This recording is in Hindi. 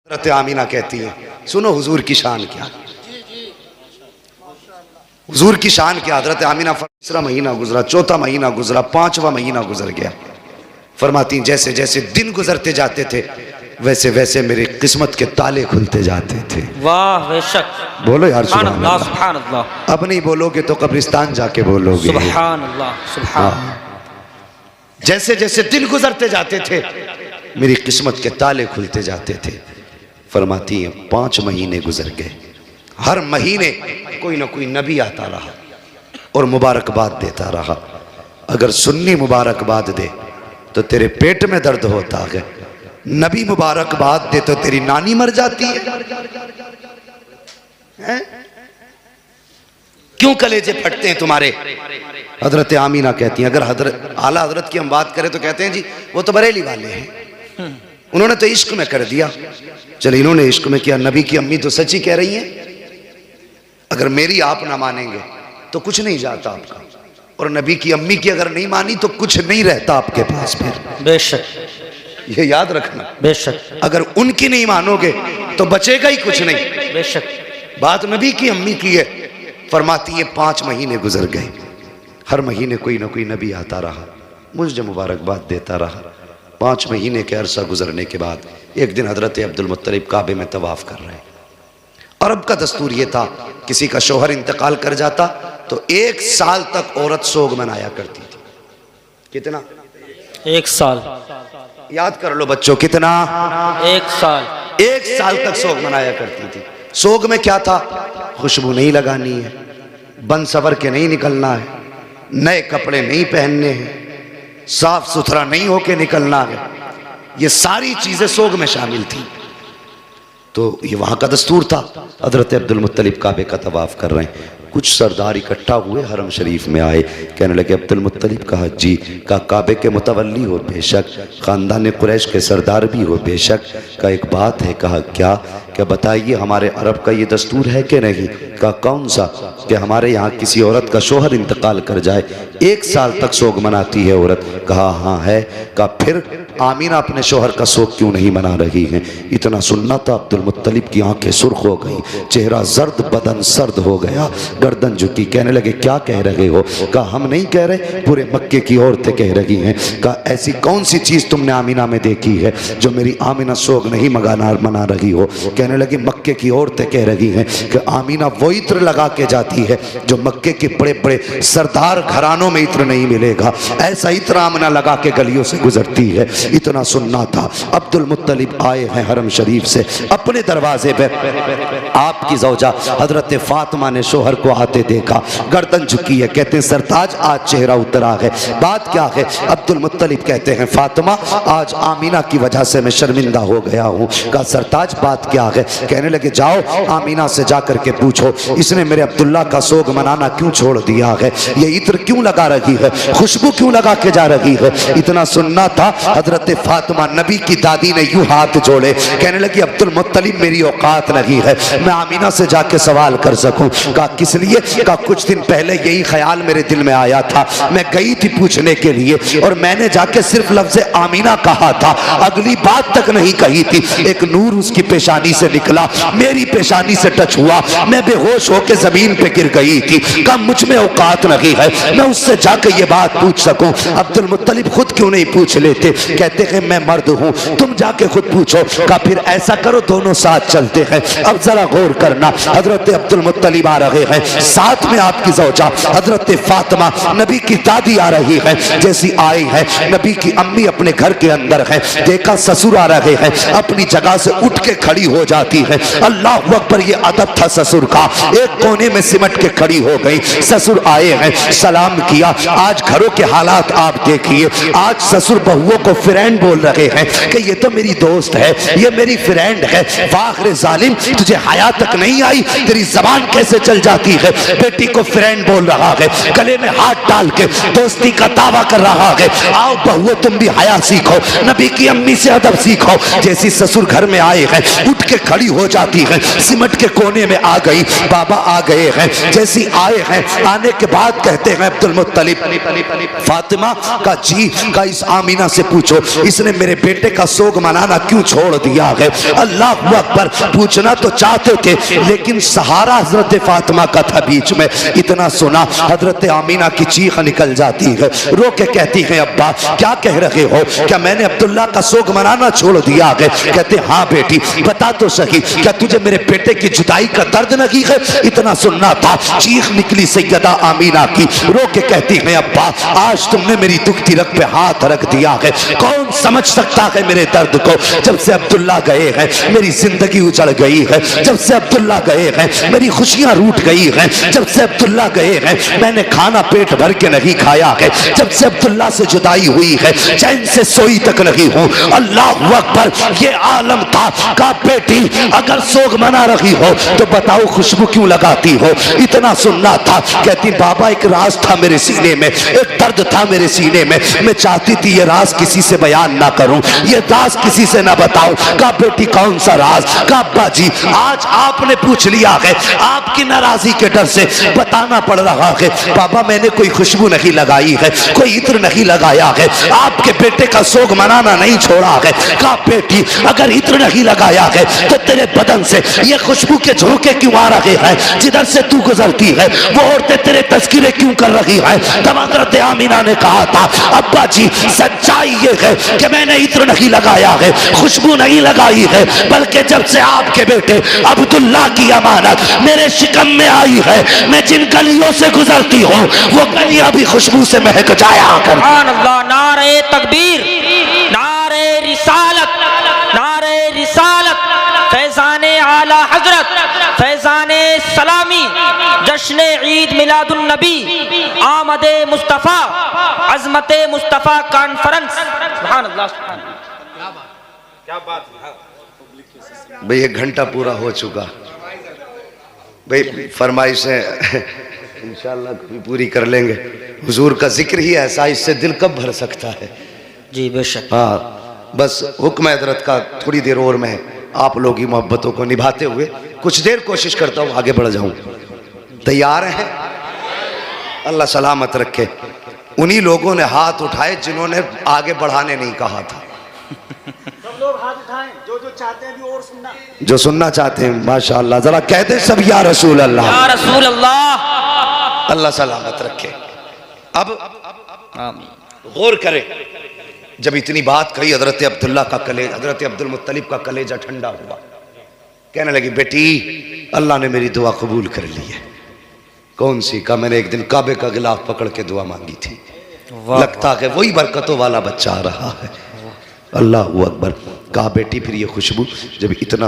हज़रत आमीना कहती हैं, सुनो हुजूर की शान क्या, हुजूर की शान क्या। हज़रत आमीना तीसरा महीना गुजरा, चौथा महीना गुजरा, पांचवा महीना गुजर गया। फरमाती जैसे जैसे दिन गुजरते जाते थे वैसे वैसे मेरी किस्मत के ताले खुलते जाते थे। वाह बेशक, बोलो यार सुभान अल्लाह। सुभान अल्लाह। अब नहीं बोलोगे तो कब्रिस्तान जाके बोलोगे सुभान अल्लाह, सुभान। जैसे जैसे दिन गुजरते जाते थे मेरी किस्मत के ताले खुलते जाते थे। फरमाती हैं 5 महीने गुजर गए, हर महीने कोई ना कोई नबी आता रहा और मुबारकबाद देता रहा। अगर सुन्नी मुबारकबाद दे तो तेरे पेट में दर्द होता है, नबी मुबारकबाद दे तो तेरी नानी मर जाती है? क्यों कलेजे फटते हैं तुम्हारे? हजरत आमीना कहती हैं, अगर हजरत आला हजरत की हम बात करें तो कहते हैं जी वो तो बरेली वाले हैं, उन्होंने तो इश्क में कर दिया। चलो इन्होंने इश्क में किया, नबी की अम्मी तो सच्ची कह रही हैं। अगर मेरी आप ना मानेंगे तो कुछ नहीं जाता आपका, और नबी की अम्मी की अगर नहीं मानी तो कुछ नहीं रहता आपके पास फिर। बेशक, ये याद रखना। बेशक, अगर उनकी नहीं मानोगे तो बचेगा ही कुछ नहीं। बेशक। बात नबी की अम्मी की है। फरमाती है 5 महीने गुजर गए, हर महीने कोई ना कोई नबी आता रहा, मुझे मुबारकबाद देता रहा। 5 महीने के अरसा गुजरने के बाद एक दिन हजरत अब्दुल मुत्तलिब काबे में तवाफ कर रहे हैं। अरब का दस्तूर ये था, किसी का शोहर इंतकाल कर जाता तो 1 साल तक औरत सोग मनाया करती थी। कितना? 1 साल। याद कर लो बच्चों, कितना? 1 साल। 1 साल तक सोग मनाया करती थी। सोग में क्या था? खुशबू नहीं लगानी है, बन सवर के नहीं निकलना है, नए कपड़े नहीं पहनने हैं, साफ सुथरा नहीं होके निकलना है। ये सारी चीजें सोग में शामिल थी। तो ये वहां का दस्तूर था। हजरत अब्दुल मुत्तलिब काबे का तवाफ कर रहे हैं, कुछ सरदार इकट्ठा हुए, हरम शरीफ में आए, कहने लगे अब्दुल मुत्तलिब कहा जी, का काबे के मुतवल्ली हो बेशक, ख़ानदान कुरैश के सरदार भी हो बेशक, का एक बात है। कहा क्या? क्या बताइए, हमारे अरब का ये दस्तूर है कि नहीं? का कौन सा? कि हमारे यहाँ किसी औरत का शोहर इंतकाल कर जाए 1 साल तक सोग मनाती है औरत। कहा हाँ है। का फिर आमीना अपने शोहर का सोग क्यों नहीं मना रही हैं? इतना सुनना था अब्दुल मुत्तलिब की आंखें सुर्ख हो गई, चेहरा जर्द, बदन सर्द हो गया, गर्दन झुकी, कहने लगे क्या कह रहे हो? कहा हम नहीं कह रहे, पूरे मक्के की औरतें कह रही हैं। कहा ऐसी कौन सी चीज तुमने आमीना में देखी है जो मेरी आमीना सोग नहीं मना रही हो? कहने लगी मक्के की औरतें कह रही हैं कि आमीना वो इत्र लगा के जाती है जो मक्के के बड़े बड़े सरदार घरानों में इत्र नहीं मिलेगा, ऐसा इत्र आमीना लगा के गलियों से गुजरती है। इतना सुनना था। अब्दुल मुत्तलिब आए हैं हरम शरीफ से, अपने दरवाजे पे आपकी ज़ौजा हजरत फातिमा ने शोहर को आते देखा, गर्दन झुकी है, कहते हैं सरताज आज चेहरा उतरा है, बात क्या है? अब्दुल मुत्तलिब कहते हैं फातिमा आज आमीना की वजह से मैं शर्मिंदा हो गया हूँ। कहा सरताज बात क्या है? कहने लगे जाओ आमीना से जाकर के पूछो इसने मेरे अब्दुल्ला का सोग मनाना क्यों छोड़ दिया है, ये इत्र क्यों लगा रही है, खुशबू क्यों लगा के जा रही है। इतना सुनना था। हजरत फातिमा नबी की दादी ने यूं हाथ जोड़े, कहने लगी अब्दुल मुत्तलिब मेरी औकात नहीं है मैं आमीना से जाके सवाल कर सकूं। कहा किस लिए? कहा कुछ दिन पहले यही ख्याल मेरे दिल में आया था, मैं गई थी पूछने के लिए और मैंने जाके सिर्फ लफ्ज़ आमीना कहा था, अगली बात तक नहीं कही थी। एक नूर उसकी पेशानी से निकला, मेरी पेशानी से टच हुआ, मैं बेहोश होकर जमीन पे गिर गई थी। कहा मुझ में औकात नहीं है मैं उससे जाके ये बात पूछ सकूं। अब्दुल मुत्तलिब खुद क्यों नहीं पूछ लेते? कहते हैं मैं मर्द हूं, तुम जाके खुद पूछो। कहा फिर ऐसा करो दोनों साथ चलते हैं। अब जरा गौर करना, हजरत अब्दुल मुत्तलिब आ रहे हैं, साथ में आपकी ज़ौजा हजरत फातिमा नबी की दादी आ रही है। जैसी आई है नबी की अम्मी अपने घर के अंदर है, देखा ससुर आ रहे हैं, अपनी जगह से उठ के खड़ी हो जाती है। अल्लाह अकबर, ये अदब था ससुर का, एक कोने में सिमट के खड़ी हो गई। ससुर आए हैं, सलाम किया। आज घरों के हालात आप देखिए, आज ससुर बहुओं को फ्रेंड बोल रहे हैं कि ये तो मेरी दोस्त है, ये मेरी फ्रेंड है। वाह रे जालिम, तुझे हया तक नहीं आई, तेरी जबान कैसे चल जाती है? बेटी को फ्रेंड बोल रहा है, गले में हाथ डाल के दोस्ती का दावा कर रहा है। आओ बहुओं तुम भी हया सीखो, नबी की अम्मी से अदब सीखो। जैसी ससुर घर में आए हैं उठ के खड़ी हो जाती है, सिमट के कोने में आ गई। बाबा आ गए हैं, जैसी आए हैं आने के बाद कहते हैं अब्दुल मुत्तलिब फातिमा का जी का इस आमीना से पूछो इसने मेरे बेटे का सोग मनाना क्यों छोड़ दिया है। अल्लाह अकबर। पूछना तो चाहते थे लेकिन सहारा हजरत फातिमा का था बीच में। इतना सुना हजरत आमीना की चीख निकल जाती है, रो के कहती है अब्बा क्या कह रहे हो, क्या मैंने अब्दुल्ला का सोग मनाना छोड़ दिया है। कहते हाँ बेटी बता तो सही, क्या तुझे मेरे बेटे की जुदाई का दर्द नहीं है। इतना सुनना था, चीख निकली सैयदा आमीना की, रो के कहती है अब्बा आज तुमने मेरी दुखती रग पे हाथ रख दिया है। कौन समझ सकता है मेरे दर्द को। जब से अब्दुल्ला गए हैं मेरी जिंदगी उजड़ गई है, जब से अब्दुल्ला गए हैं मेरी खुशियां रूठ गई हैं, जब से अब्दुल्ला गए हैं मैंने खाना पेट भर के नहीं खाया है, जब से अब्दुल्ला से जुदाई हुई है चैन से सोई तक नहीं हूं। अल्लाह अकबर। ये आलम था का बेटी अगर सोग मना रही हो तो बताओ खुशबू क्यों लगाती हो। इतना सुनना था, कहती बाबा एक राज था मेरे सीने में, एक दर्द था मेरे सीने में, मैं चाहती थी ये राज किसी से बयान ना करूं, ये राज किसी से ना बताऊं। का बेटी कौन सा राज। का अब्बा जी आज आपने पूछ लिया है, आपकी नाराजगी के डर से बताना पड़ रहा है। बाबा मैंने कोई खुशबू नहीं लगाई है, कोई इत्र नहीं लगाया है, आपके बेटे का सोग मनाना नहीं छोड़ा है। का बेटी अगर इत्र नहीं लगाया है तो तेरे बदन से ये खुशबू के झोंके क्यों आ रहे हैं। जिधर से तू गुजरती है वो औरतें तेरे तस्करे क्यों कर रही है। तब हज़रत आमीना ने कहा था अब्बा जी सच्चाई ये है कि मैंने इत्र नहीं लगाया है, खुशबू नहीं लगाई है, बल्कि जब से आपके बेटे अब्दुल्ला की अमानत मेरे शिकम में आई है मैं जिन गलियों से गुजरती हूँ वो गलियां भी खुशबू से महक जाया कर। सुभान अल्लाह। नारे तकबीर, नारे रिसालत, नारे रिसालत, फैजाने आला हजरत, फैजाने सलामी, जश्न ईद मिलादुन नबी, आमदे मुस्तफ़ा, अज़मत मुस्तफ़ा कॉन्फ्रेंस। सुभान अल्लाह। क्या बात है भाई। एक घंटा पूरा हो चुका भाई, फरमाइशें इंशाअल्लाह कभी पूरी कर लेंगे। हुजूर का जिक्र ही ऐसा, इससे दिल कब भर सकता है। जी बेशक। हाँ बस हुक्म हज़रत का थोड़ी देर और मैं आप लोगों की मोहब्बतों को निभाते हुए कुछ देर कोशिश करता हूँ आगे बढ़ जाऊँ। तैयार हैं। अल्लाह सलामत रखे। उन्हीं लोगों ने हाथ उठाए जिन्होंने आगे बढ़ाने नहीं कहा था। सब लोग हाथ उठाएं जो चाहते हैं भी और सुनना, जो सुनना चाहते हैं माशाअल्लाह जरा कहते सब या रसूल अल्लाह, या रसूल अल्लाह। अल्लाह सलामत रखे। अब आमीन। गौर करें, जब इतनी बात कही हजरत अब्दुल्ला का कलेजा, हजरत अब्दुल मुत्तलिब का कलेजा ठंडा हुआ। कहने लगी बेटी अल्लाह ने मेरी दुआ कबूल कर ली है। कौन सी। का मैंने एक दिन काबे का गिलाफ पकड़ के दुआ मांगी थी, लगता है वही बरकतों वाला बच्चा आ रहा है। अल्लाह अकबर। कहा बेटी फिर ये खुशबू जब इतना